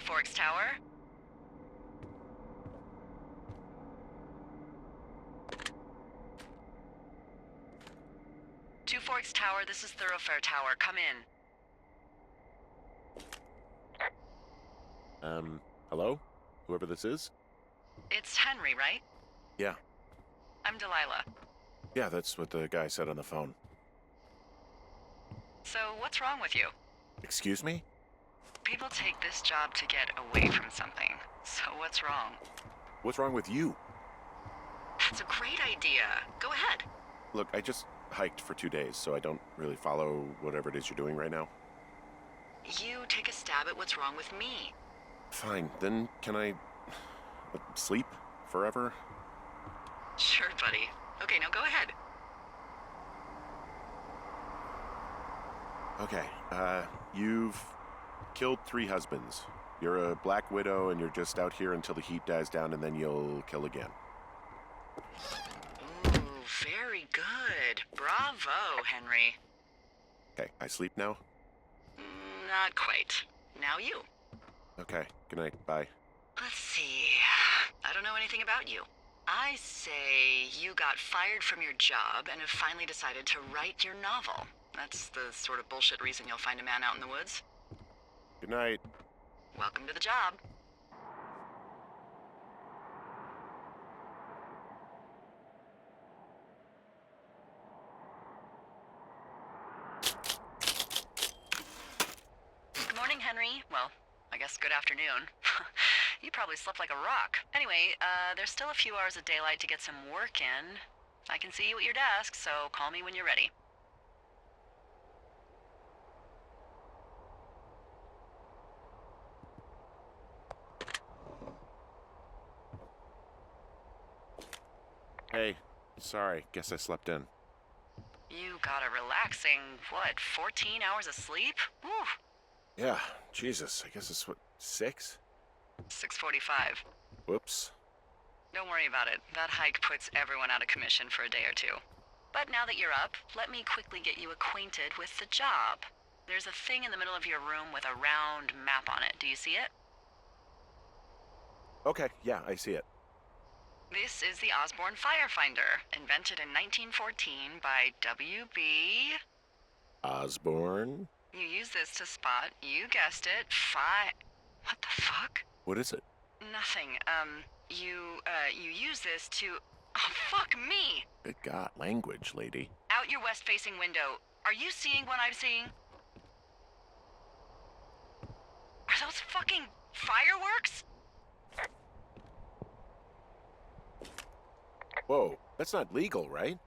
Forks Tower? Two Forks Tower, this is Thoroughfare Tower. Come in. Hello? Whoever this is? It's Henry, right? Yeah. I'm Delilah. Yeah, that's what the guy said on the phone. So, what's wrong with you? Excuse me? People take this job to get away from something. So what's wrong? What's wrong with you? That's a great idea. Go ahead. Look, I just hiked for 2 days, so I don't really follow whatever it is you're doing right now. You take a stab at what's wrong with me. Fine, then can I sleep forever? Sure, buddy. Okay, now go ahead. Okay, you've killed 3 husbands. You're a black widow and you're just out here until the heat dies down and then you'll kill again. Ooh, very good. Bravo, Henry. Okay, I sleep now? Not quite. Now you. Okay, good night, bye. Let's see. I don't know anything about you. I say you got fired from your job and have finally decided to write your novel. That's the sort of bullshit reason you'll find a man out in the woods. Good night. Welcome to the job. Good morning, Henry. Well, I guess good afternoon. You probably slept like a rock. Anyway, there's still a few hours of daylight to get some work in. I can see you at your desk, so call me when you're ready. Hey, sorry, guess I slept in. You got a relaxing, 14 hours of sleep? Woo! Yeah, Jesus, I guess it's 6? 6:45. Whoops. Don't worry about it. That hike puts everyone out of commission for a day or two. But now that you're up, let me quickly get you acquainted with the job. There's a thing in the middle of your room with a round map on it. Do you see it? Okay, yeah, I see it. This is the Osborne Firefinder, invented in 1914 by W.B. Osborne? You use this to spot, you guessed it, What the fuck? What is it? Nothing. You use this to... Oh, fuck me! Good God, language, lady. Out your west-facing window. Are you seeing what I'm seeing? Are those fucking fireworks? Whoa, that's not legal, right?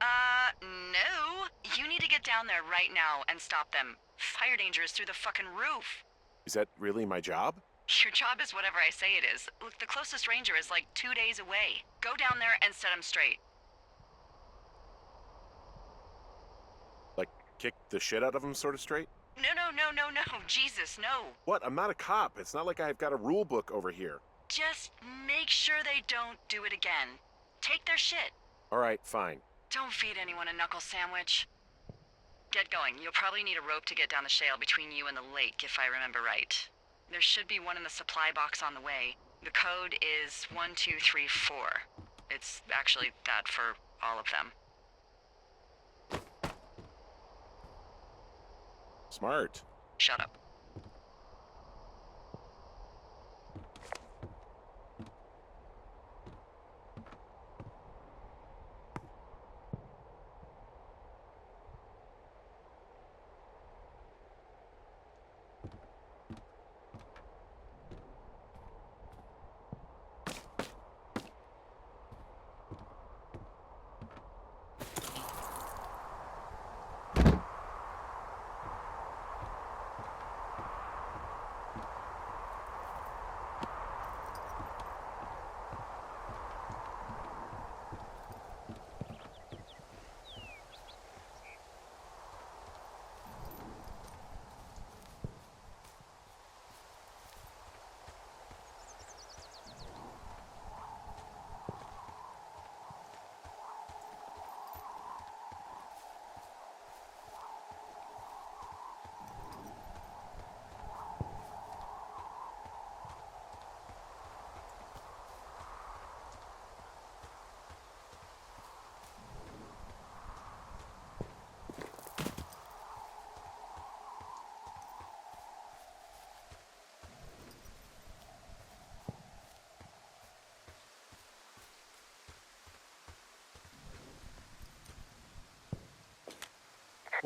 No. You need to get down there right now and stop them. Fire danger is through the fucking roof. Is that really my job? Your job is whatever I say it is. Look, the closest ranger is like 2 days away. Go down there and set him straight. Like, kick the shit out of him sort of straight? No. Jesus, no. What? I'm not a cop. It's not like I've got a rule book over here. Just make sure they don't do it again. Take their shit. All right, fine. Don't feed anyone a knuckle sandwich. Get going. You'll probably need a rope to get down the shale between you and the lake, if I remember right. There should be one in the supply box on the way. The code is 1234. It's actually that for all of them. Smart. Shut up.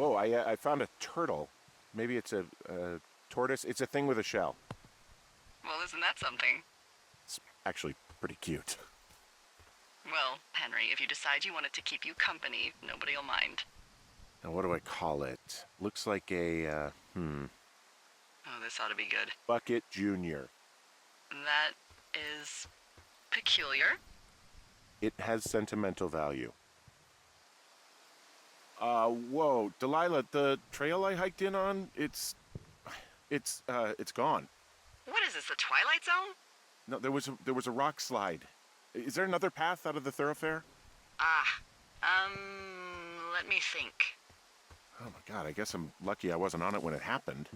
Whoa, I found a turtle. Maybe it's a tortoise. It's a thing with a shell. Well, isn't that something? It's actually pretty cute. Well, Henry, if you decide you want it to keep you company, nobody'll mind. Now, what do I call it? Looks like a, Oh, this ought to be good. Bucket Junior. That is peculiar. It has sentimental value. Whoa, Delilah, the trail I hiked in on, it's gone. What is this, the Twilight Zone? No, there was a rock slide. Is there another path out of the thoroughfare? Let me think. Oh my god, I guess I'm lucky I wasn't on it when it happened.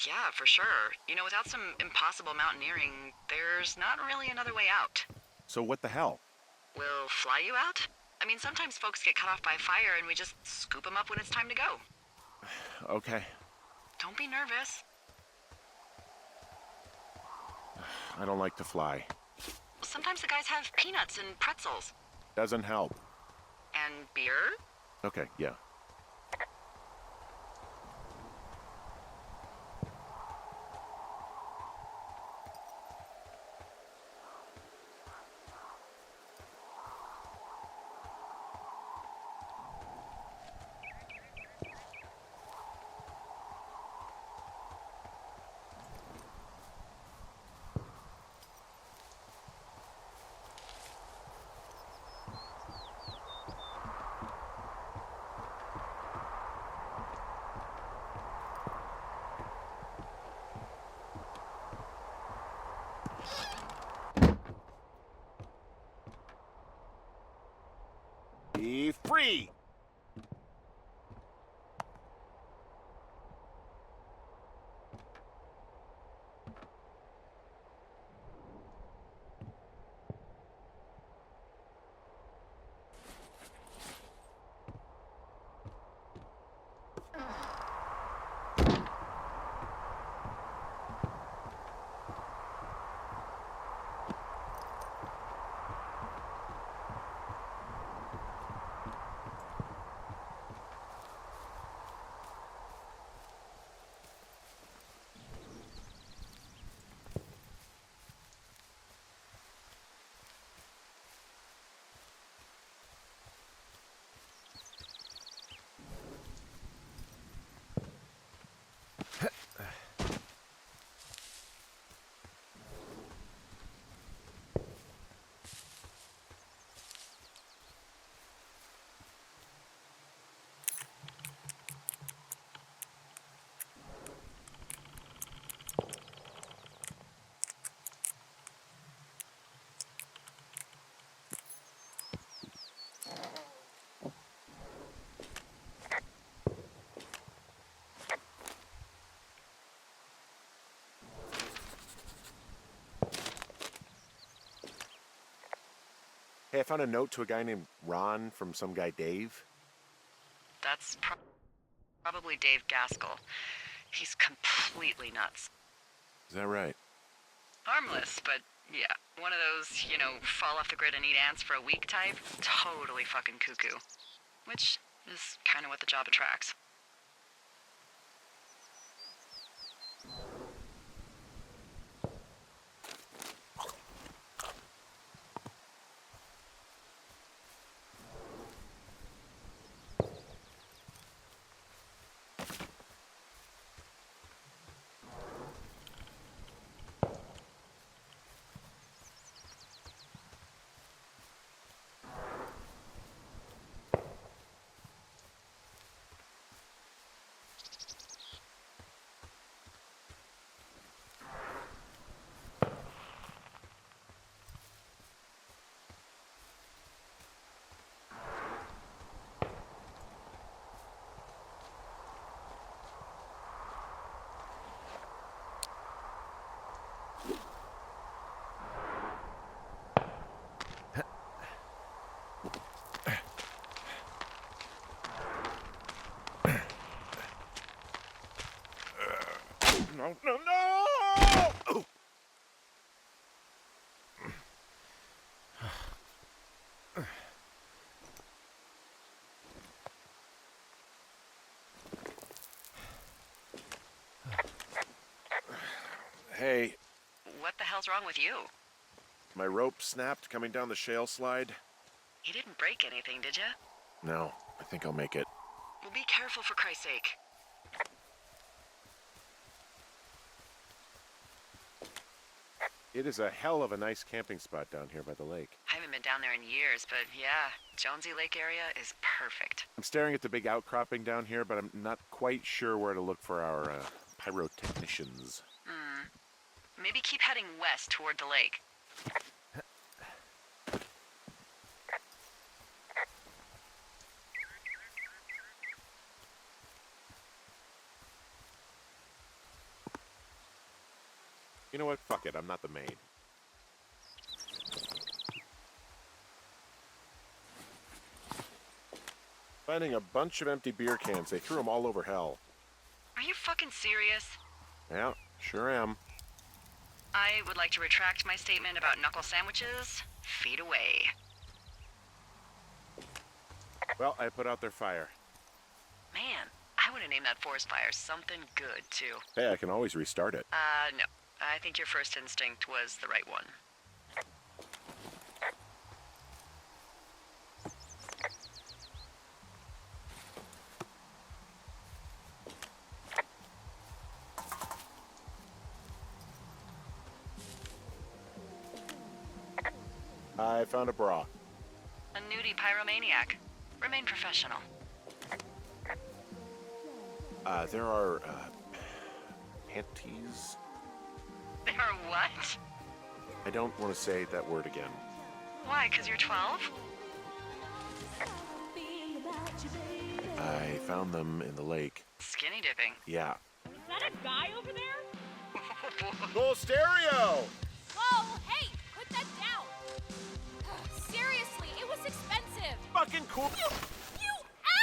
Yeah, for sure. You know, without some impossible mountaineering, there's not really another way out. So what the hell? We'll fly you out? I mean, sometimes folks get cut off by fire and we just scoop them up when it's time to go. Okay. Don't be nervous. I don't like to fly. Sometimes the guys have peanuts and pretzels. Doesn't help. And beer? Okay, yeah. Be free! Hey, I found a note to a guy named Ron from some guy Dave. That's probably Dave Gaskell. He's completely nuts. Is that right? Harmless, but yeah, one of those, you know, fall off the grid and eat ants for a week type. Totally fucking cuckoo. Which is kind of what the job attracts. No, no, no! Oh. Hey, What the hell's wrong with you? my rope snapped coming down the shale slide. You didn't break anything, did you? No, I think I'll make it. Well, be careful for Christ's sake. It is a hell of a nice camping spot down here by the lake. I haven't been down there in years, but yeah, Jonesy Lake area is perfect. I'm staring at the big outcropping down here, but I'm not quite sure where to look for our pyrotechnicians. Maybe keep heading west toward the lake. You know what? Fuck it. I'm not the maid. Finding a bunch of empty beer cans. They threw them all over hell. Are you fucking serious? Yeah, sure am. I would like to retract my statement about knuckle sandwiches. Feet away. Well, I put out their fire. Man, I would have named that forest fire something good, too. Hey, I can always restart it. No. I think your first instinct was the right one. I found a bra. A nudie pyromaniac. Remain professional. There are, panties? There are what? I don't want to say that word again. Why, 'cause you're 12? I found them in the lake. Skinny dipping. Yeah. Is that a guy over there? Full stereo! Whoa, hey, put that down. Seriously, it was expensive. Fucking cool. You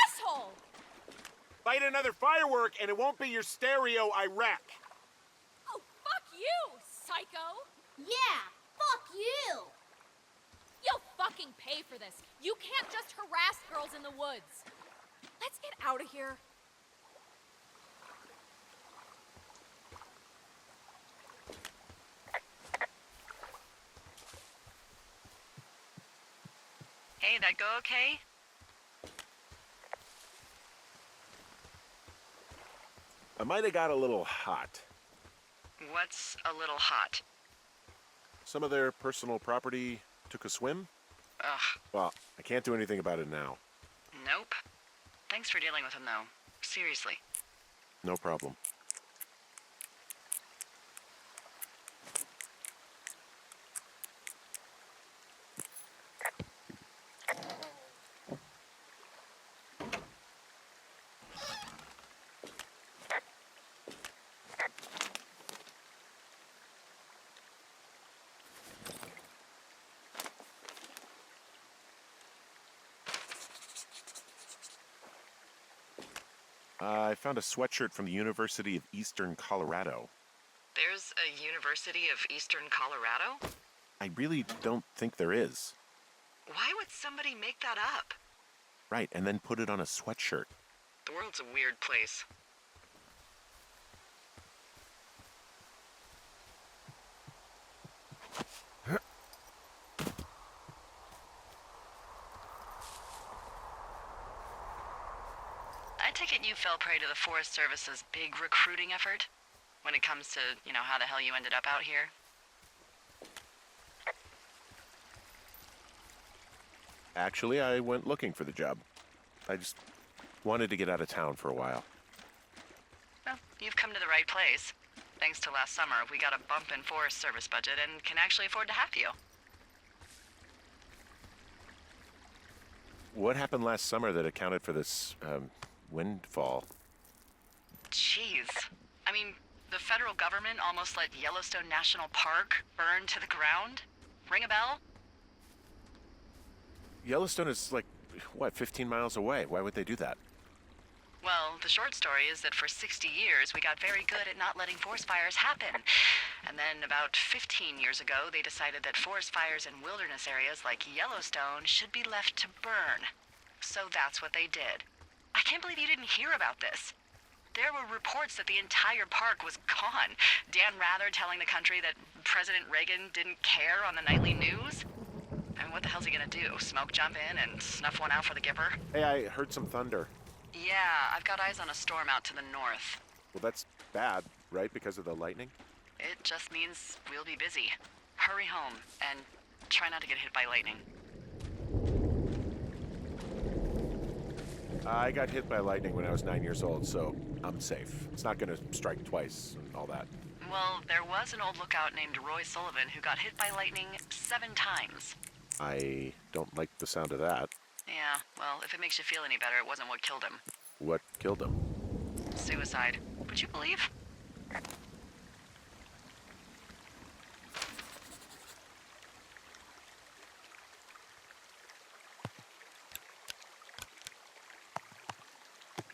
asshole! Light another firework and it won't be your stereo I wreck. Oh, fuck you, psycho. Yeah, fuck you! You'll fucking pay for this. You can't just harass girls in the woods. Let's get out of here. Hey, that go okay? I might have got a little hot. What's a little hot? Some of their personal property took a swim. Ugh, Well, I can't do anything about it now. nope. Thanks for dealing with him, though. Seriously. No problem. I found a sweatshirt from the University of Eastern Colorado. There's a University of Eastern Colorado? I really don't think there is. Why would somebody make that up? Right, and then put it on a sweatshirt. The world's a weird place. I take it you fell prey to the Forest Service's big recruiting effort? When it comes to, how the hell you ended up out here? Actually, I went looking for the job. I just wanted to get out of town for a while. Well, you've come to the right place. Thanks to last summer, we got a bump in Forest Service budget and can actually afford to have you. What happened last summer that accounted for this, windfall? Jeez. I mean, the federal government almost let Yellowstone National Park burn to the ground? Ring a bell? Yellowstone is like, 15 miles away? Why would they do that? Well, the short story is that for 60 years, we got very good at not letting forest fires happen. And then about 15 years ago, they decided that forest fires in wilderness areas like Yellowstone should be left to burn. So that's what they did. I can't believe you didn't hear about this. There were reports that the entire park was gone. Dan Rather telling the country that President Reagan didn't care on the nightly news. I mean, what the hell's he gonna do? Smoke jump in and snuff one out for the Gipper? Hey, I heard some thunder. Yeah, I've got eyes on a storm out to the north. Well, that's bad, right? Because of the lightning? It just means we'll be busy. Hurry home and try not to get hit by lightning. I got hit by lightning when I was 9 years old, so I'm safe. It's not gonna strike twice and all that. Well, there was an old lookout named Roy Sullivan who got hit by lightning 7 times. I don't like the sound of that. Yeah, well, if it makes you feel any better, it wasn't what killed him. What killed him? Suicide. Would you believe?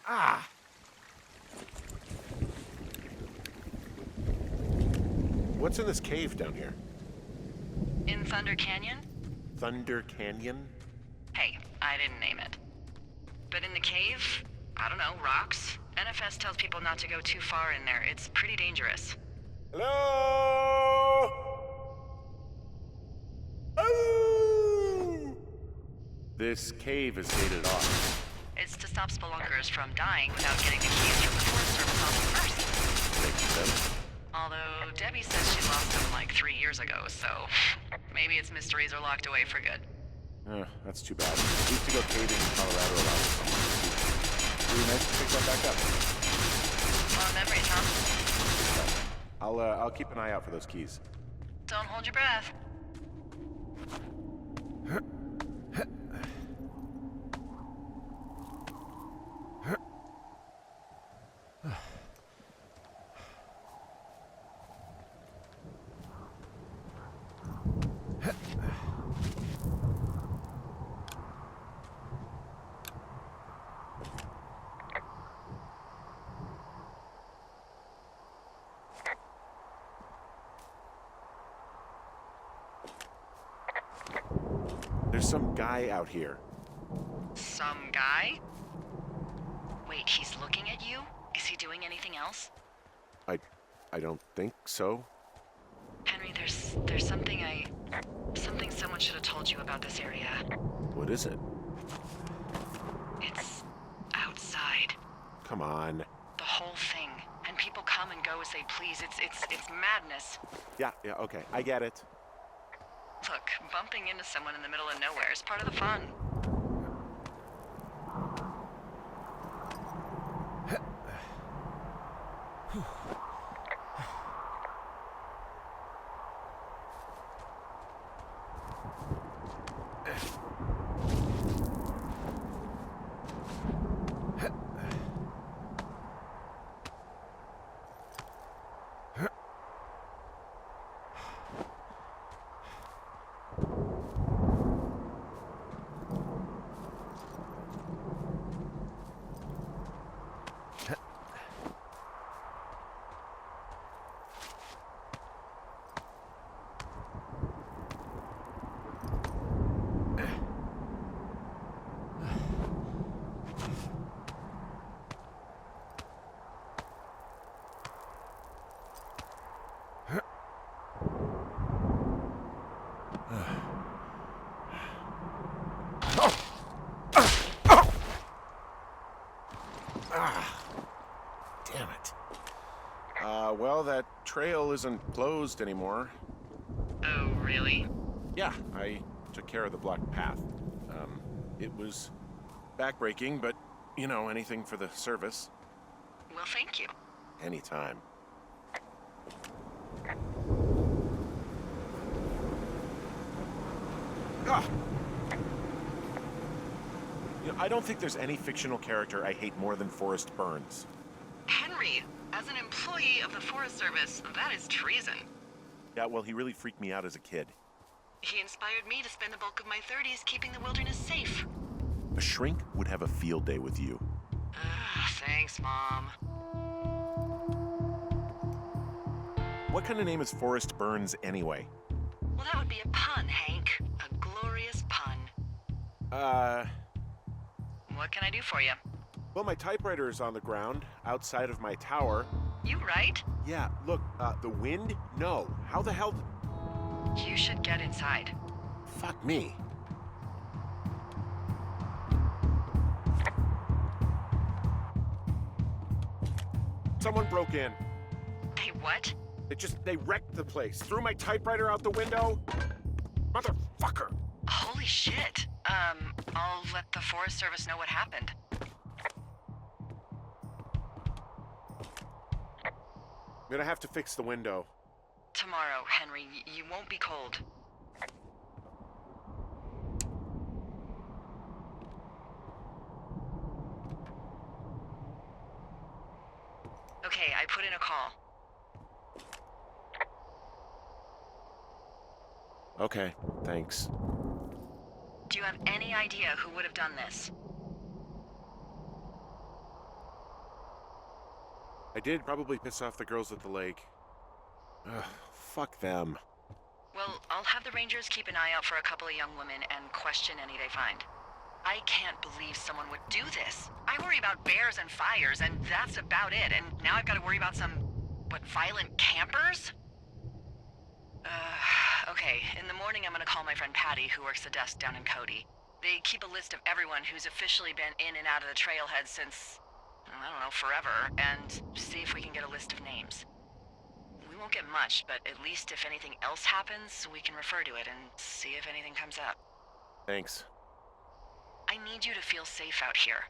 Ah! What's in this cave down here? In Thunder Canyon? Thunder Canyon? Hey, I didn't name it. But in the cave, I don't know, rocks? NFS tells people not to go too far in there. It's pretty dangerous. Hello? Oh! This cave is gated off. It's to stop spelunkers from dying without getting the keys from the Forest Service off them first. Makes sense. Although Debbie says she lost them like 3 years ago, so maybe its mysteries are locked away for good. That's too bad. We used to go caving in Colorado a lot. Really nice to pick that back up. Fond memories, huh? I'll keep an eye out for those keys. Don't hold your breath. There's some guy out here. Some guy? Wait, he's looking at you? Is he doing anything else? I don't think so. Henry, there's something someone should have told you about this area. What is it? It's outside. Come on. The whole thing. And people come and go as they please. It's madness. Yeah, okay. I get it. Look, bumping into someone in the middle of nowhere is part of the fun. Damn it. Well, that trail isn't closed anymore. Oh, really? Yeah, I took care of the blocked path. It was backbreaking, but, anything for the service. Well, thank you. Anytime. Ah! I don't think there's any fictional character I hate more than Forrest Burns. Henry, as an employee of the Forest Service, that is treason. Yeah, well, he really freaked me out as a kid. He inspired me to spend the bulk of my 30s keeping the wilderness safe. A shrink would have a field day with you. Thanks, Mom. What kind of name is Forrest Burns anyway? Well, that would be a pun, Hank. A glorious pun. What can I do for you? Well, my typewriter is on the ground, outside of my tower. You right? Yeah, look, the wind? No. How the hell... You should get inside. Fuck me. Someone broke in. Hey, what? They wrecked the place. Threw my typewriter out the window. Motherfucker. Holy shit. I'll let the Forest Service know what happened. I'm gonna have to fix the window. Tomorrow, Henry, you won't be cold. Okay, I put in a call. Okay, thanks. Do you have any idea who would have done this? I did probably piss off the girls at the lake. Ugh, fuck them. Well, I'll have the Rangers keep an eye out for a couple of young women and question any they find. I can't believe someone would do this. I worry about bears and fires, and that's about it. And now I've got to worry about some, violent campers? Okay, in the morning I'm gonna call my friend Patty, who works the desk down in Cody. They keep a list of everyone who's officially been in and out of the trailhead since, I don't know, forever, and see if we can get a list of names. We won't get much, but at least if anything else happens, we can refer to it and see if anything comes up. Thanks. I need you to feel safe out here.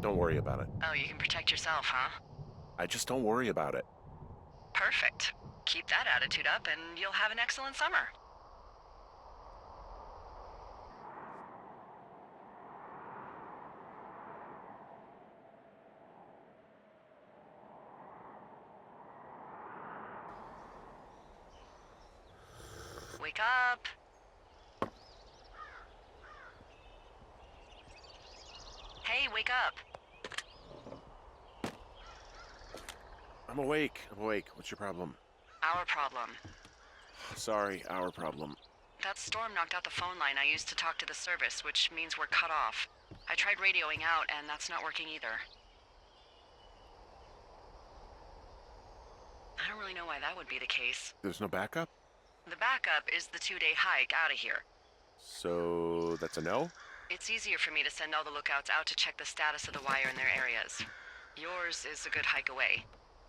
Don't worry about it. Oh, you can protect yourself, huh? I just don't worry about it. Perfect. Keep that attitude up and you'll have an excellent summer. Wake up. Hey, wake up. I'm awake. What's your problem? Our problem. Sorry, our problem. That storm knocked out the phone line I used to talk to the service, which means we're cut off. I tried radioing out, and that's not working either. I don't really know why that would be the case. There's no backup? The backup is the 2-day hike out of here. So, that's a no? It's easier for me to send all the lookouts out to check the status of the wire in their areas. Yours is a good hike away.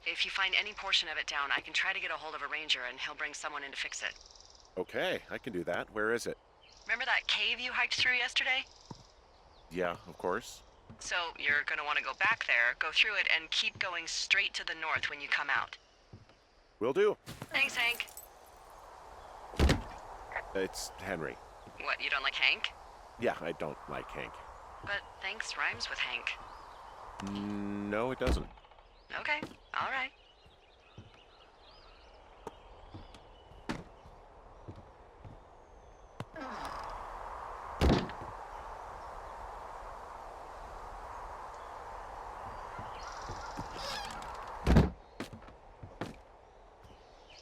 If you find any portion of it down, I can try to get a hold of a ranger and he'll bring someone in to fix it. Okay, I can do that. Where is it? Remember that cave you hiked through yesterday? Yeah, of course. So you're gonna want to go back there, go through it, and keep going straight to the north when you come out. Will do. Thanks, Hank. It's Henry. What, you don't like Hank? Yeah, I don't like Hank. But thanks rhymes with Hank. No, it doesn't. Okay, all right.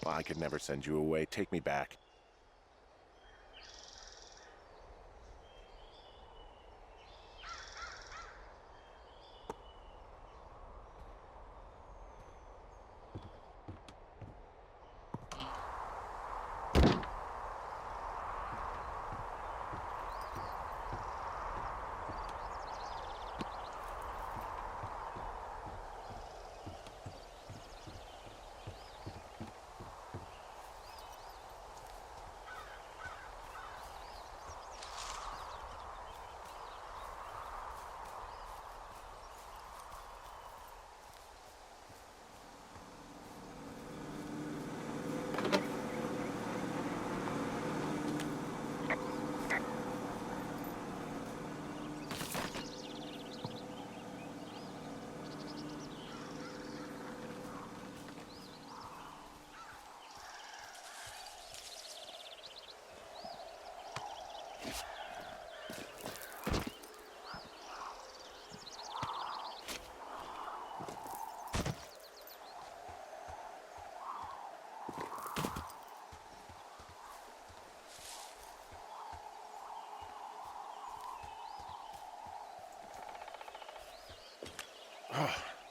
Well, I could never send you away. Take me back.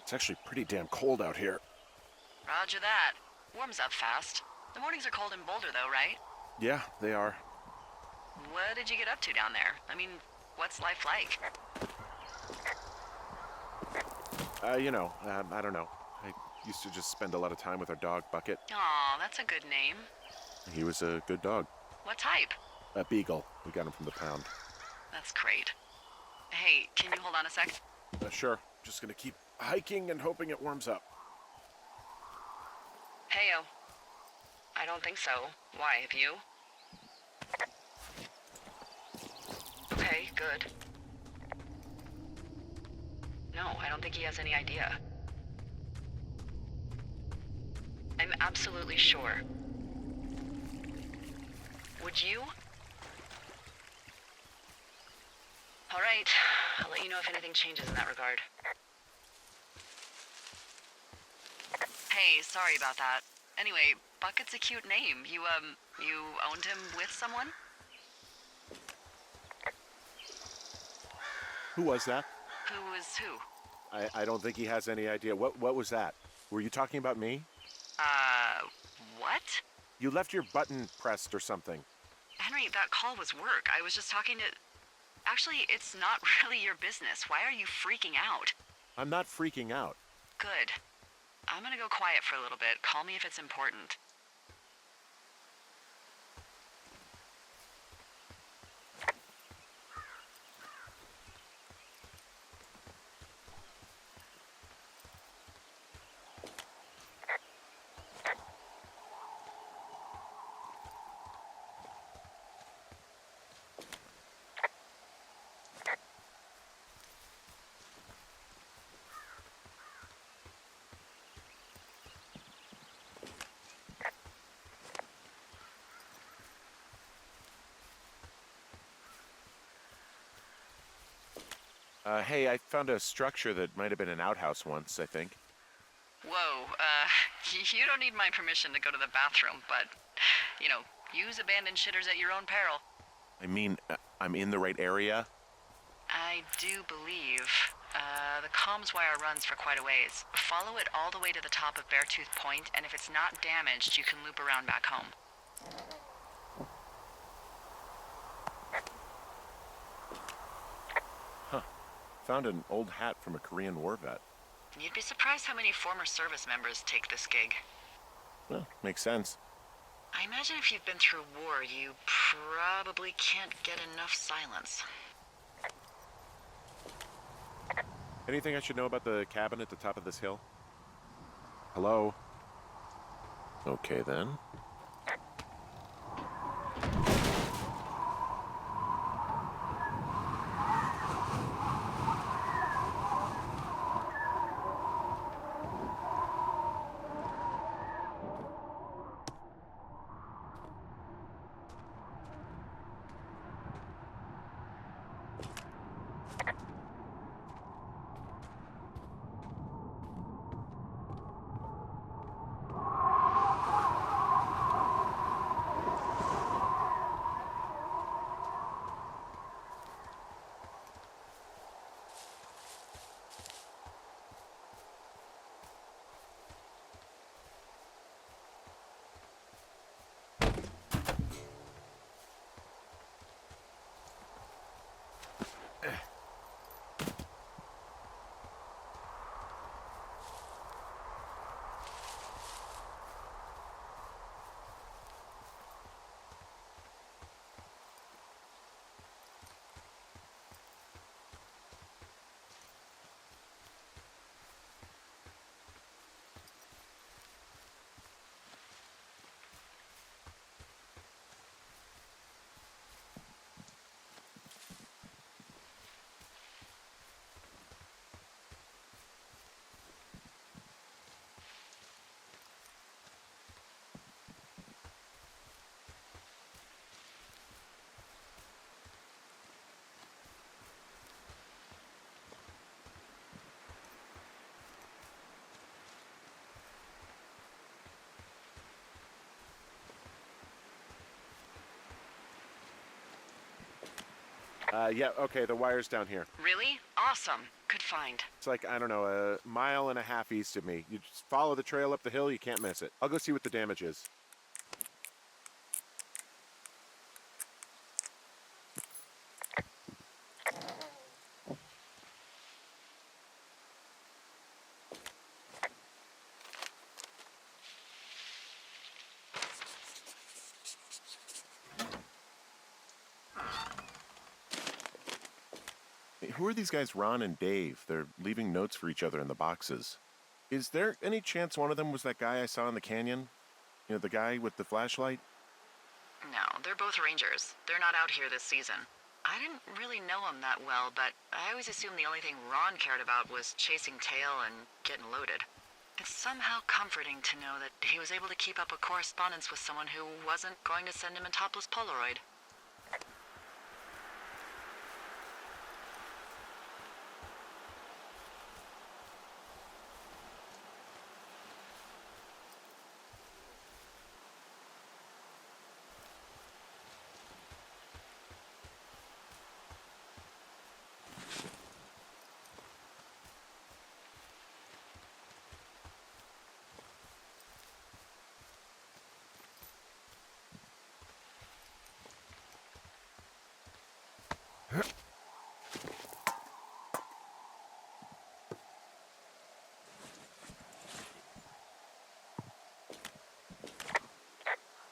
It's actually pretty damn cold out here. Roger that. Warms up fast. The mornings are cold in Boulder, though, right? Yeah, they are. What did you get up to down there? I mean, what's life like? I don't know. I used to just spend a lot of time with our dog, Bucket. Aw, that's a good name. He was a good dog. What type? A beagle. We got him from the pound. That's great. Hey, can you hold on a sec? Sure. Just gonna keep hiking and hoping it warms up. Heyo. I don't think so. Why, have you? Okay, good. No, I don't think he has any idea. I'm absolutely sure. Would you? All right, I'll let you know if anything changes in that regard. Hey, sorry about that. Anyway, Bucket's a cute name. You owned him with someone? Who was that? Who was who? I don't think he has any idea. What was that? Were you talking about me? What? You left your button pressed or something. Henry, that call was work. I was just talking to... Actually, it's not really your business. Why are you freaking out? I'm not freaking out. Good. I'm gonna go quiet for a little bit. Call me if it's important. Hey, I found a structure that might have been an outhouse once, I think. Whoa, you don't need my permission to go to the bathroom, but, use abandoned shitters at your own peril. I mean, I'm in the right area? I do believe. The comms wire runs for quite a ways. Follow it all the way to the top of Beartooth Point, and if it's not damaged, you can loop around back home. Found an old hat from a Korean war vet. You'd be surprised how many former service members take this gig. Well, makes sense. I imagine if you've been through war, you probably can't get enough silence. Anything I should know about the cabin at the top of this hill? Hello? Okay, then. Yeah, okay, the wire's down here. Really? Awesome. Good find. It's like, I don't know, a mile and a half east of me. You just follow the trail up the hill, you can't miss it. I'll go see what the damage is. Who are these guys, Ron and Dave? They're leaving notes for each other in the boxes. Is there any chance one of them was that guy I saw in the canyon? You know, the guy with the flashlight? No, they're both rangers. They're not out here this season. I didn't really know him that well, but I always assumed the only thing Ron cared about was chasing tail and getting loaded. It's somehow comforting to know that he was able to keep up a correspondence with someone who wasn't going to send him a topless Polaroid.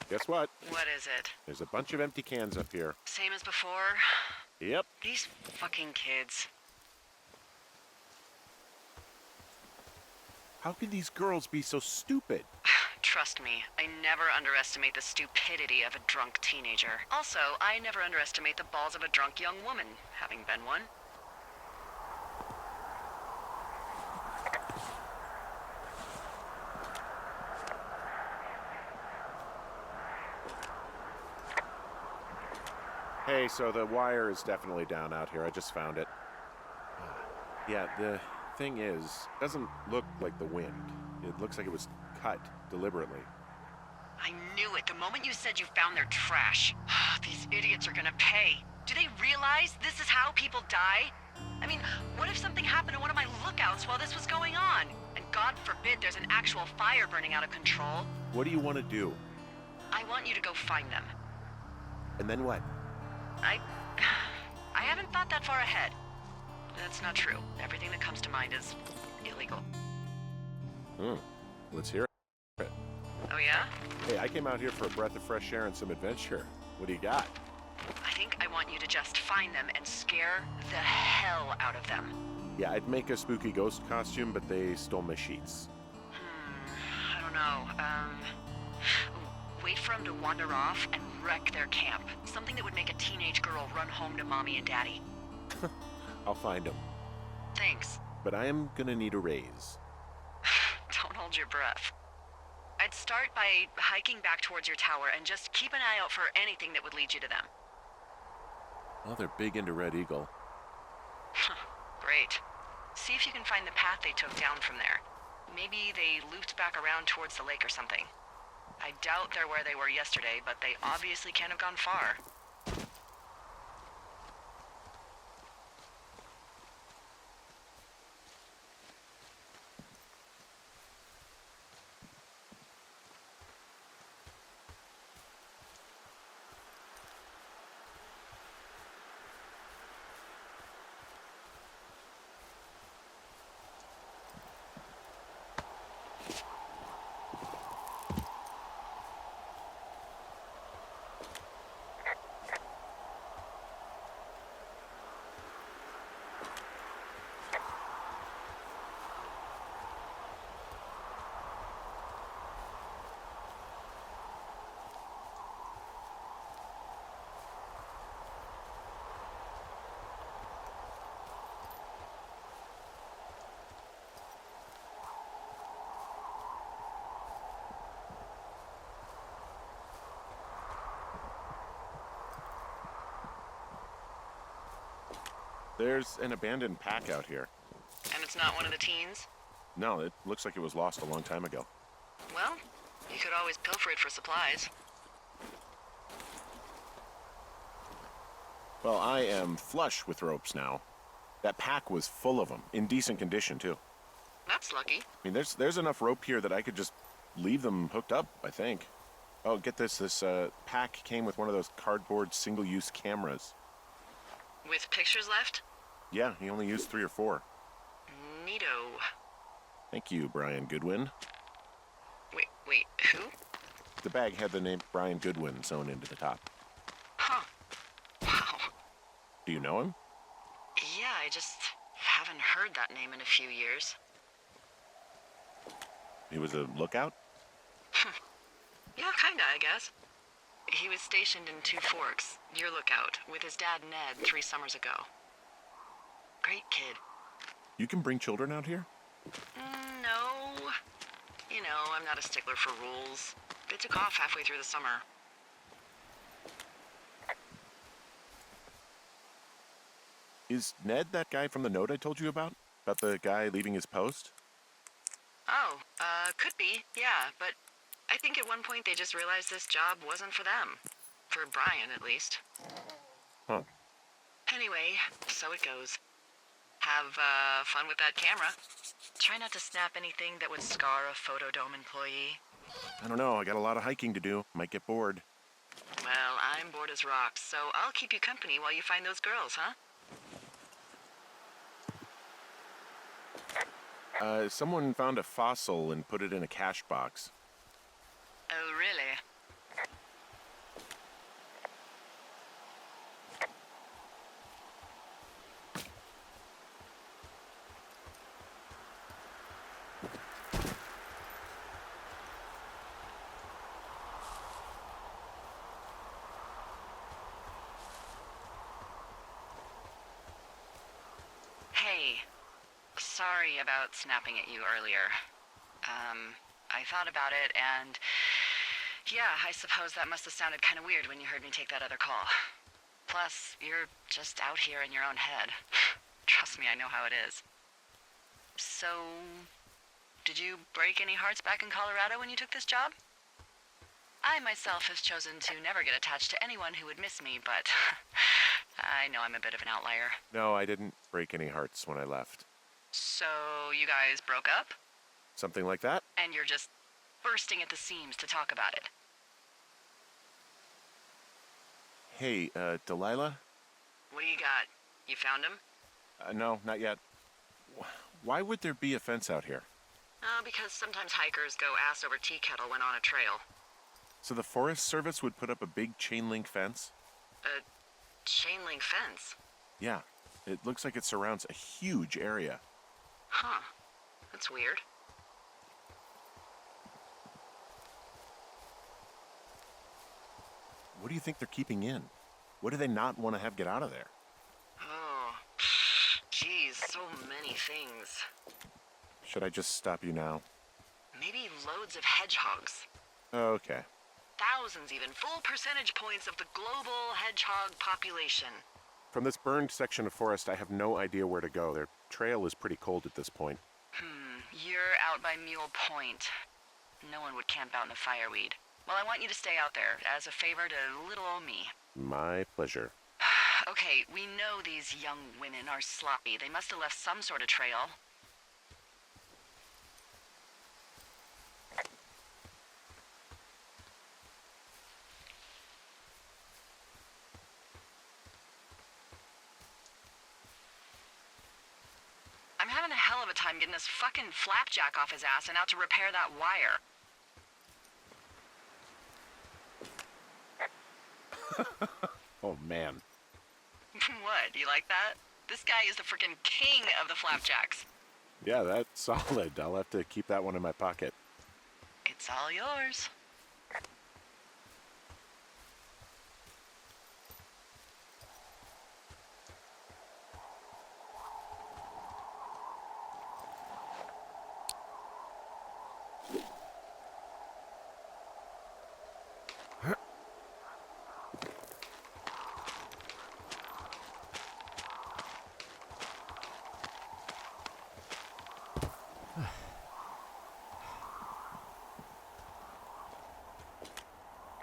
Guess what? What is it? There's a bunch of empty cans up here. Same as before? Yep. These fucking kids. How could these girls be so stupid? Trust me, I never underestimate the stupidity of a drunk teenager. Also, I never underestimate the balls of a drunk young woman, having been one. Hey, so the wire is definitely down out here. I just found it. Yeah, the thing is, it doesn't look like the wind. It looks like it was cut deliberately. I knew it the moment you said you found their trash. These idiots are gonna pay. Do they realize this is how people die? I mean, what if something happened to one of my lookouts while this was going on? And God forbid there's an actual fire burning out of control. What do you want to do? I want you to go find them. And then what? I haven't thought that far ahead. That's not true. Everything that comes to mind is illegal. Let's hear it. Oh yeah? Hey, I came out here for a breath of fresh air and some adventure. What do you got? I think I want you to just find them and scare the hell out of them. Yeah, I'd make a spooky ghost costume, but they stole my sheets. I don't know. Wait for them to wander off and wreck their camp. Something that would make a teenage girl run home to mommy and daddy. I'll find them. Thanks. But I am gonna need a raise. Don't hold your breath. I'd start by hiking back towards your tower and just keep an eye out for anything that would lead you to them. Well, they're big into Red Eagle. Great. See if you can find the path they took down from there. Maybe they looped back around towards the lake or something. I doubt they're where they were yesterday, but they obviously can't have gone far. There's an abandoned pack out here. And it's not one of the teens? No, it looks like it was lost a long time ago. Well, you could always pilfer it for supplies. Well, I am flush with ropes now. That pack was full of them, in decent condition, too. That's lucky. I mean, there's enough rope here that I could just leave them hooked up, I think. Oh, get this. This pack came with one of those cardboard single-use cameras. With pictures left? Yeah, he only used 3 or 4. Neato. Thank you, Brian Goodwin. Wait, who? The bag had the name Brian Goodwin sewn into the top. Huh. Wow. Do you know him? Yeah, I just haven't heard that name in a few years. He was a lookout? Yeah, kinda, I guess. He was stationed in Two Forks, your lookout, with his dad Ned 3 summers ago. Great kid. You can bring children out here? No. You know, I'm not a stickler for rules. They took off halfway through the summer. Is Ned that guy from the note I told you about? About the guy leaving his post? Oh, could be, yeah, but I think at one point they just realized this job wasn't for them. For Brian, at least. Huh. Anyway, so it goes. Have, fun with that camera. Try not to snap anything that would scar a Photodome employee. I don't know. I got a lot of hiking to do. Might get bored. Well, I'm bored as rocks, so I'll keep you company while you find those girls, huh? Someone found a fossil and put it in a cash box. Oh, really? Hey, sorry about snapping at you earlier. I thought about it, and yeah, I suppose that must have sounded kind of weird when you heard me take that other call. Plus, you're just out here in your own head. Trust me, I know how it is. So, did you break any hearts back in Colorado when you took this job? I myself have chosen to never get attached to anyone who would miss me, but I know I'm a bit of an outlier. No, I didn't break any hearts when I left. So, you guys broke up? Something like that? And you're just bursting at the seams to talk about it. Hey, Delilah? What do you got? You found him? No, not yet. Why would there be a fence out here? Because sometimes hikers go ass over tea kettle when on a trail. So the Forest Service would put up a big chain link fence? A chain link fence? Yeah. It looks like it surrounds a huge area. Huh. That's weird. What do you think they're keeping in? What do they not want to have get out of there? Oh, geez, so many things. Should I just stop you now? Maybe loads of hedgehogs. Okay. Thousands even, full percentage points of the global hedgehog population. From this burned section of forest, I have no idea where to go. Their trail is pretty cold at this point. You're out by Mule Point. No one would camp out in the fireweed. Well, I want you to stay out there, as a favor to little old me. My pleasure. Okay, we know these young women are sloppy. They must have left some sort of trail. I'm having a hell of a time getting this fucking flapjack off his ass and out to repair that wire. Oh, man. What, you like that? This guy is the freaking king of the flapjacks. Yeah, that's solid. I'll have to keep that one in my pocket. It's all yours.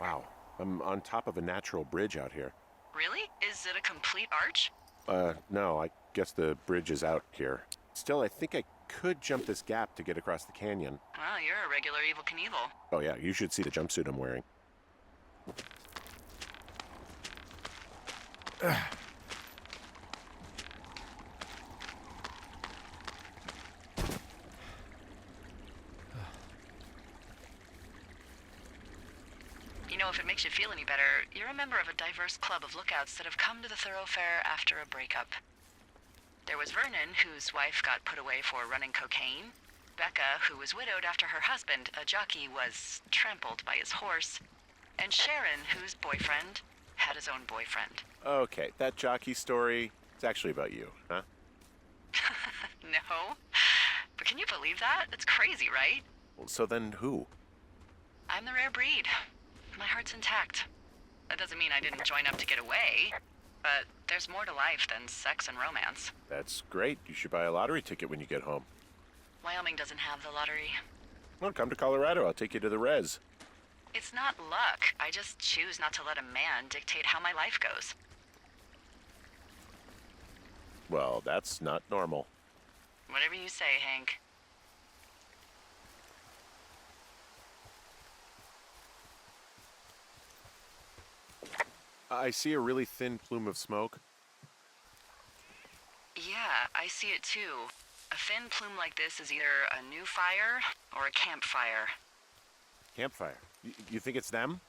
Wow. I'm on top of a natural bridge out here. Really? Is it a complete arch? No, I guess the bridge is out here. Still, I think I could jump this gap to get across the canyon. Well, you're a regular Evel Knievel. Oh yeah, you should see the jumpsuit I'm wearing. You know, if it makes you feel any better, you're a member of a diverse club of lookouts that have come to the thoroughfare after a breakup. There was Vernon, whose wife got put away for running cocaine. Becca, who was widowed after her husband, a jockey, was trampled by his horse. And Sharon, whose boyfriend had his own boyfriend. Okay, that jockey story is actually about you, huh? No? But can you believe that? It's crazy, right? Well, so then who? I'm the rare breed. My heart's intact. That doesn't mean I didn't join up to get away. But there's more to life than sex and romance. That's great. You should buy a lottery ticket when you get home. Wyoming doesn't have the lottery. Well, come to Colorado. I'll take you to the res. It's not luck. I just choose not to let a man dictate how my life goes. Well, that's not normal. Whatever you say, Hank. I see a really thin plume of smoke. Yeah, I see it too. A thin plume like this is either a new fire or a campfire. Campfire. You think it's them?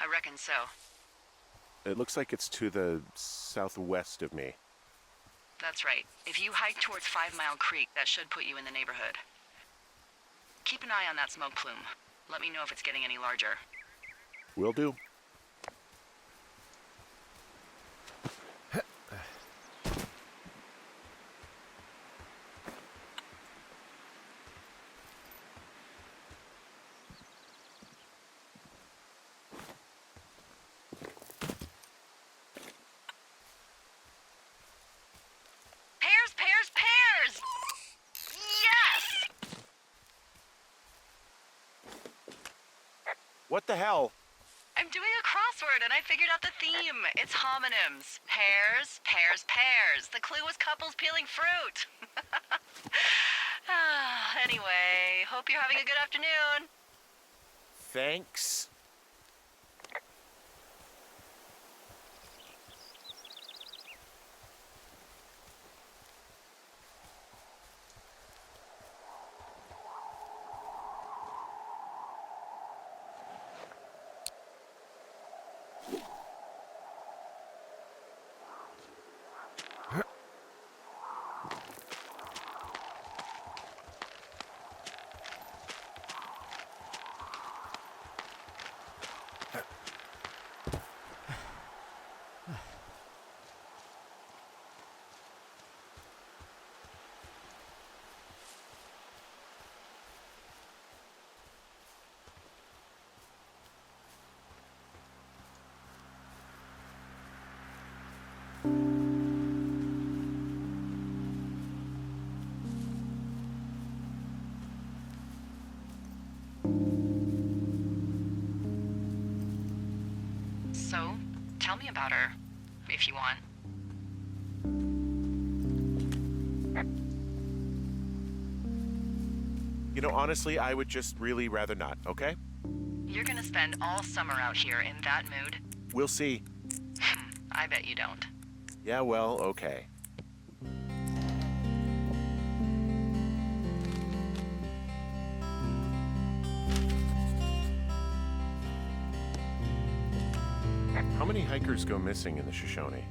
I reckon so. It looks like it's to the southwest of me. That's right. If you hike towards 5 Mile Creek, that should put you in the neighborhood. Keep an eye on that smoke plume. Let me know if it's getting any larger. Will do. Pears, pears, pears! Yes! What the hell? I'm doing a crossword and I figured out the theme. It's homonyms. Pears, pears, pears. The clue was couples peeling fruit. Anyway, hope you're having a good afternoon. Thanks. So, tell me about her, if you want. You know, honestly, I would just really rather not, okay? You're gonna spend all summer out here in that mood? We'll see. I bet you don't. Yeah, well, okay. How many hikers go missing in the Shoshone?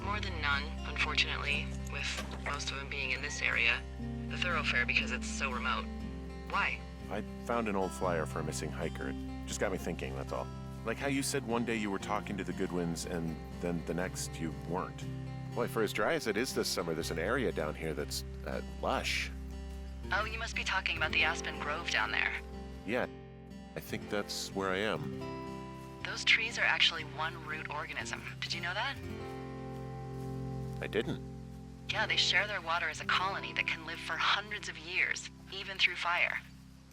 More than none, unfortunately, with most of them being in this area. The thoroughfare because it's so remote. Why? I found an old flyer for a missing hiker. It just got me thinking, that's all. Like how you said one day you were talking to the Goodwins and then the next you weren't. Boy, for as dry as it is this summer, there's an area down here that's lush. Oh, you must be talking about the Aspen Grove down there. Yeah, I think that's where I am. Those trees are actually one root organism. Did you know that? I didn't. Yeah, they share their water as a colony that can live for hundreds of years, even through fire.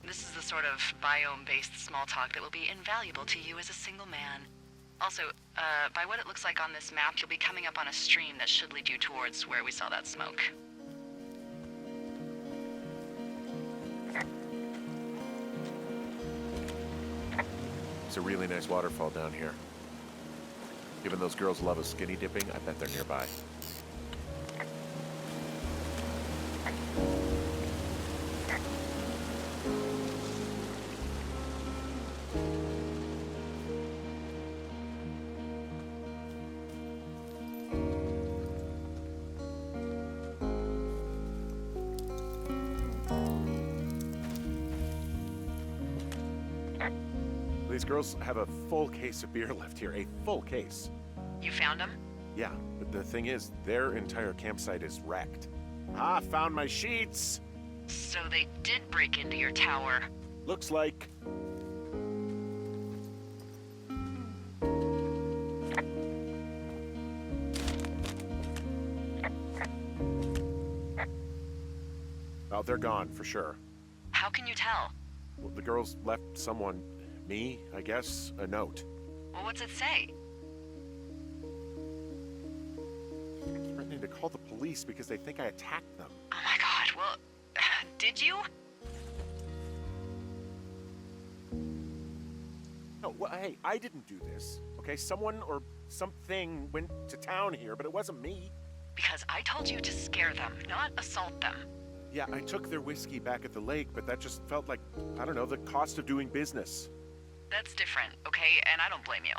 This is the sort of biome-based small talk that will be invaluable to you as a single man. Also, by what it looks like on this map, you'll be coming up on a stream that should lead you towards where we saw that smoke. It's a really nice waterfall down here. Given those girls love a skinny dipping, I bet they're nearby. These girls have a full case of beer left here, a full case. You found him? Yeah, but the thing is, their entire campsite is wrecked. Ah, found my sheets! So they did break into your tower. Looks like... Oh, they're gone, for sure. How can you tell? Well, the girls left someone, me, I guess, a note. Well, what's it say? Threatening to call the police because they think I attacked them. Oh my god, well, did you? No, well, hey, I didn't do this, okay? Someone or something went to town here, but it wasn't me. Because I told you to scare them, not assault them. Yeah, I took their whiskey back at the lake, but that just felt like, I don't know, the cost of doing business. That's different, okay? And I don't blame you.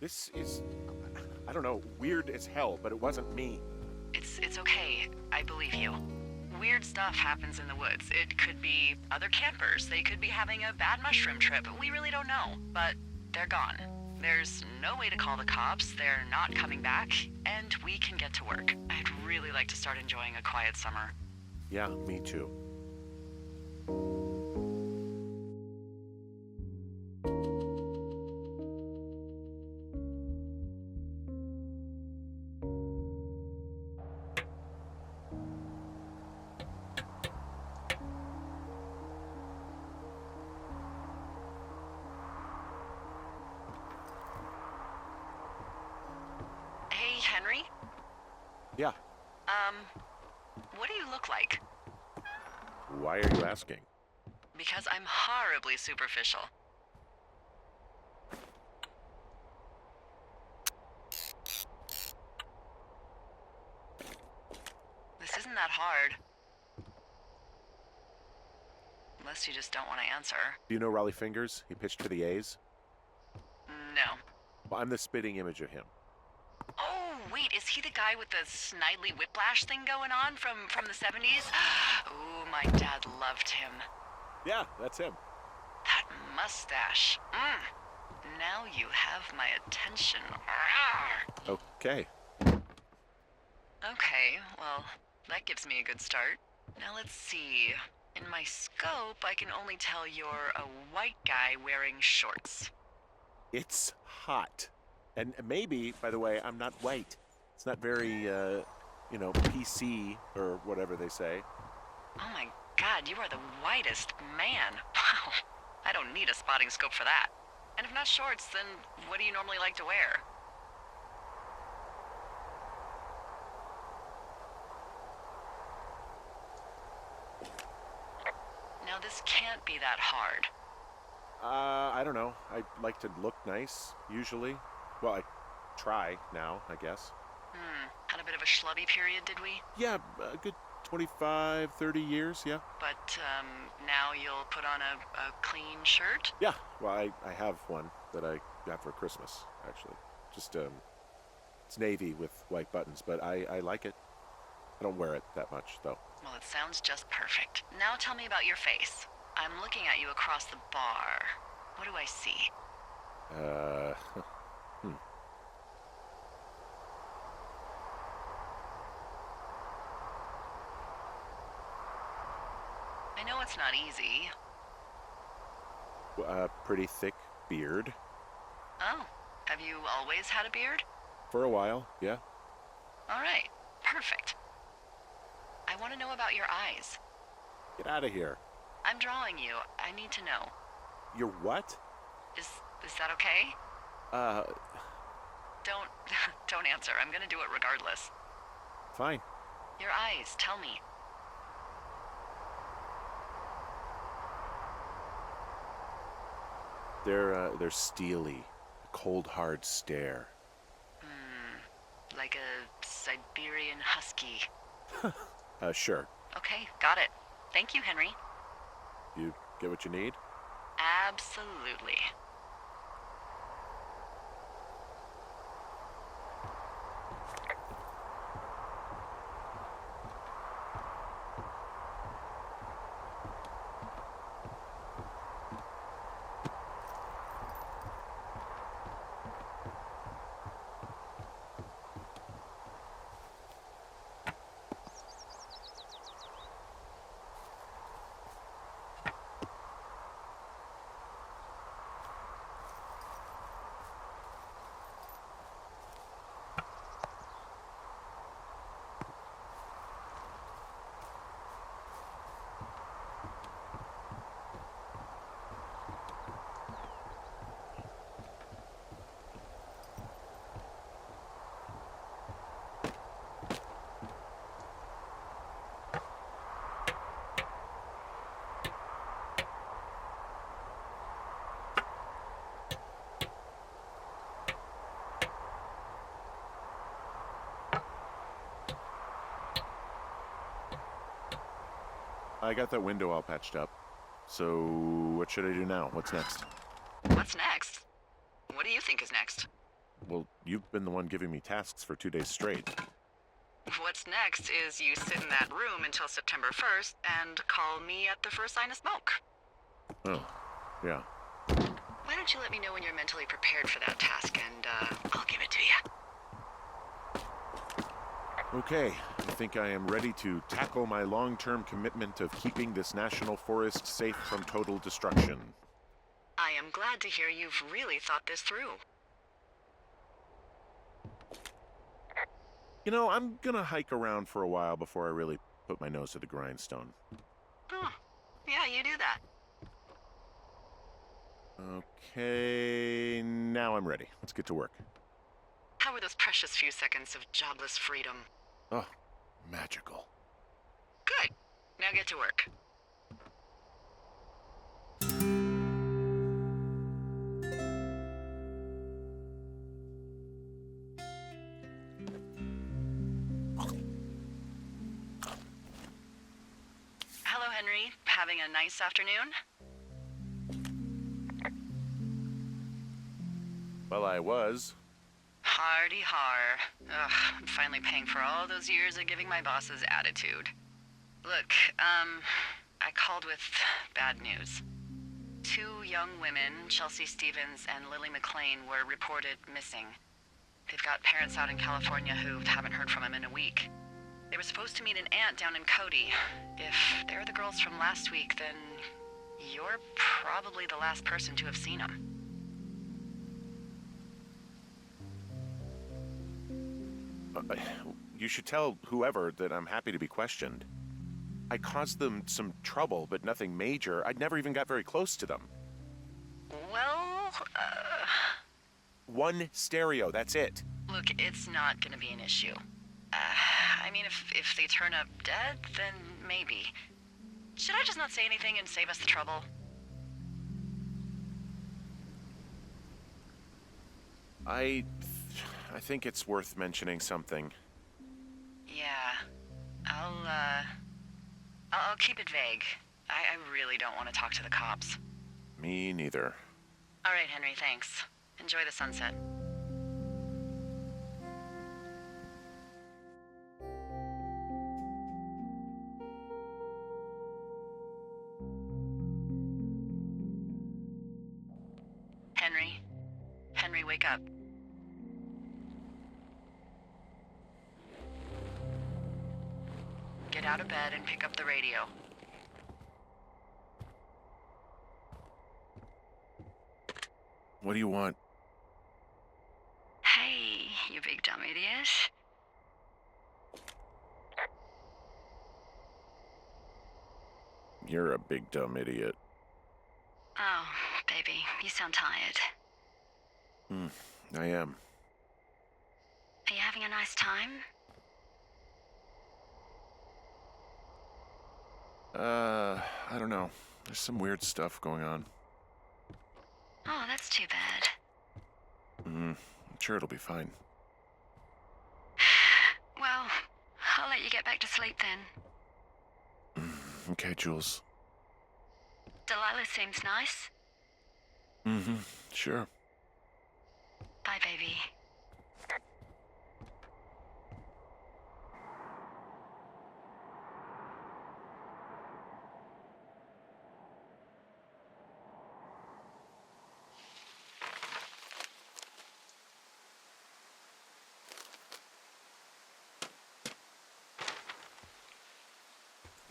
This is, I don't know, weird as hell, but it wasn't me. It's okay. I believe you. Weird stuff happens in the woods. It could be other campers. They could be having a bad mushroom trip. We really don't know. But they're gone. There's no way to call the cops. They're not coming back. And we can get to work. I'd really like to start enjoying a quiet summer. Yeah, me too. Hey, Henry? Yeah, What do you look like? why are you asking? Because I'm horribly superficial. This isn't that hard. Unless you just don't want to answer. Do you know Raleigh Fingers? He pitched for the A's. No. Well, I'm the spitting image of him. Oh, wait, is he the guy with the snidely whiplash thing going on from the 70s? Ooh, my dad loved him. Yeah, that's him. That mustache. Now you have my attention. Okay. Okay, well, that gives me a good start. Now let's see. In my scope, I can only tell you're a white guy wearing shorts. It's hot. And maybe, by the way, I'm not white. It's not very, PC or whatever they say. Oh my god, you are the whitest man. Wow. I don't need a spotting scope for that. And if not shorts, then what do you normally like to wear? Now this can't be that hard. I don't know. I like to look nice, usually. Well, I try now, I guess. Had a bit of a schlubby period, did we? Yeah, a good 25, 30 years, yeah. But, now you'll put on a clean shirt? Yeah, well, I have one that I got for Christmas, actually. Just, it's navy with white buttons, but I like it. I don't wear it that much, though. Well, it sounds just perfect. Now tell me about your face. I'm looking at you across the bar. What do I see? I know it's not easy. Pretty thick beard. Oh, have you always had a beard? For a while, yeah. All right, perfect. I want to know about your eyes. Get out of here. I'm drawing you. I need to know. You're what? Is that okay? Don't, don't answer. I'm gonna do it regardless. Fine. Your eyes, tell me. They're steely. A cold, hard stare. Like a Siberian husky. Sure. Okay, got it. Thank you, Henry. You get what you need? Absolutely. I got that window all patched up. So, what should I do now? What's next? What's next? What do you think is next? Well, you've been the one giving me tasks for 2 days straight. What's next is you sit in that room until September 1st and call me at the first sign of smoke. Oh, yeah. Why don't you let me know when you're mentally prepared for that task and, I'll give it to you. Okay, I think I am ready to tackle my long-term commitment of keeping this national forest safe from total destruction. I am glad to hear you've really thought this through. You know, I'm gonna hike around for a while before I really put my nose to the grindstone. Oh, yeah, you do that. Okay, now I'm ready. Let's get to work. How were those precious few seconds of jobless freedom? Oh, magical. Good. Now get to work. Hello, Henry. Having a nice afternoon? Well, I was. Hardy har. Ugh, I'm finally paying for all those years of giving my bosses attitude. Look, I called with bad news. 2 young women, Chelsea Stevens and Lily McLean, were reported missing. They've got parents out in California who haven't heard from them in a week. They were supposed to meet an aunt down in Cody. If they're the girls from last week, then you're probably the last person to have seen them. You should tell whoever that I'm happy to be questioned. I caused them some trouble, but nothing major. I never even got very close to them. Well, 1 stereo, that's it. look, it's not gonna be an issue. I mean, if they turn up dead, then maybe. Should I just not say anything and save us the trouble? I think it's worth mentioning something. Yeah. I'll keep it vague. I really don't want to talk to the cops. Me neither. All right, Henry, thanks. Enjoy the sunset. Henry? Henry, wake up. Get out of bed and pick up the radio. What do you want? Hey, you big dumb idiot. You're a big dumb idiot. Oh, baby, you sound tired. I am. Are you having a nice time? I don't know. There's some weird stuff going on. Oh, that's too bad. I'm sure it'll be fine. Well, I'll let you get back to sleep then. Okay, Jules. Delilah seems nice. Sure. Bye, baby.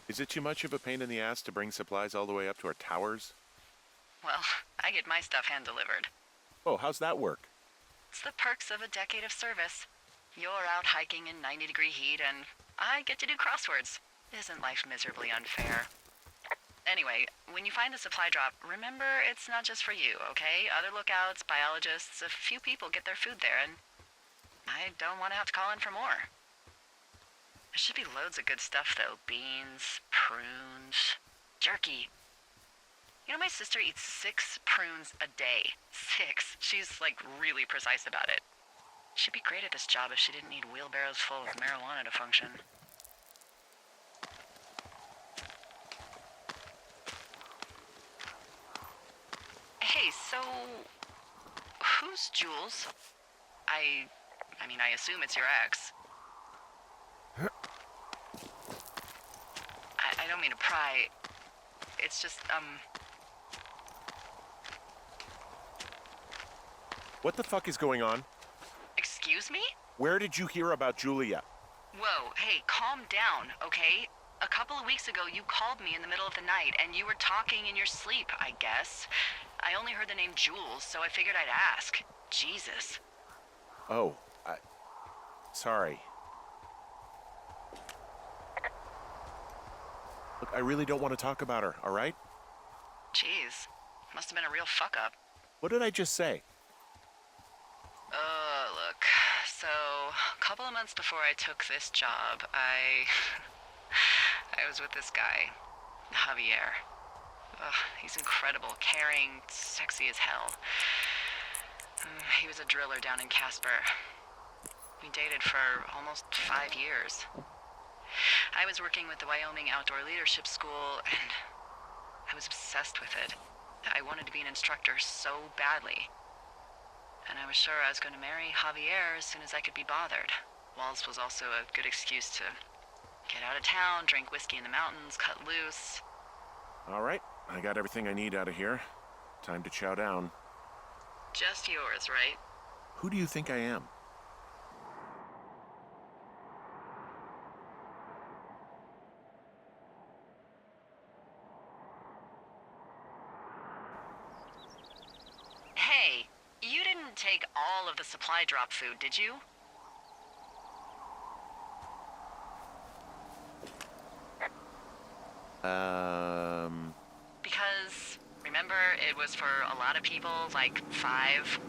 Is it too much of a pain in the ass to bring supplies all the way up to our towers? Well, I get my stuff hand-delivered. Oh, how's that work? It's the perks of a decade of service. You're out hiking in 90-degree heat, and I get to do crosswords. Isn't life miserably unfair? Anyway, when you find a supply drop, remember it's not just for you, okay? Other lookouts, biologists, a few people get their food there, and I don't want to have to call in for more. There should be loads of good stuff, though. Beans, prunes, jerky. You know, my sister eats 6 prunes a day. 6. She's, like, really precise about it. She'd be great at this job if she didn't need wheelbarrows full of marijuana to function. Hey, so... who's Jules? I mean, I assume it's your ex. I don't mean to pry. It's just, What the fuck is going on? Excuse me? Where did you hear about Julia? Whoa, hey, calm down, okay? A couple of weeks ago, you called me in the middle of the night, and you were talking in your sleep, I guess. I only heard the name Jules, so I figured I'd ask. Jesus. Oh, sorry. Look, I really don't want to talk about her, all right? Jeez. Must have been a real fuck-up. What did I just say? Look. So, a couple of months before I took this job, I was with this guy, Javier. Ugh, he's incredible, caring, sexy as hell. He was a driller down in Casper. We dated for almost 5 years. I was working with the Wyoming Outdoor Leadership School, and I was obsessed with it. I wanted to be an instructor so badly. And I was sure I was going to marry Javier as soon as I could be bothered. Walls was also a good excuse to get out of town, drink whiskey in the mountains, cut loose. All right, I got everything I need out of here. Time to chow down. Just yours, right? Who do you think I am? Hey, you didn't take all of the supply drop food, did you? Because, remember, it was for a lot of people, like 5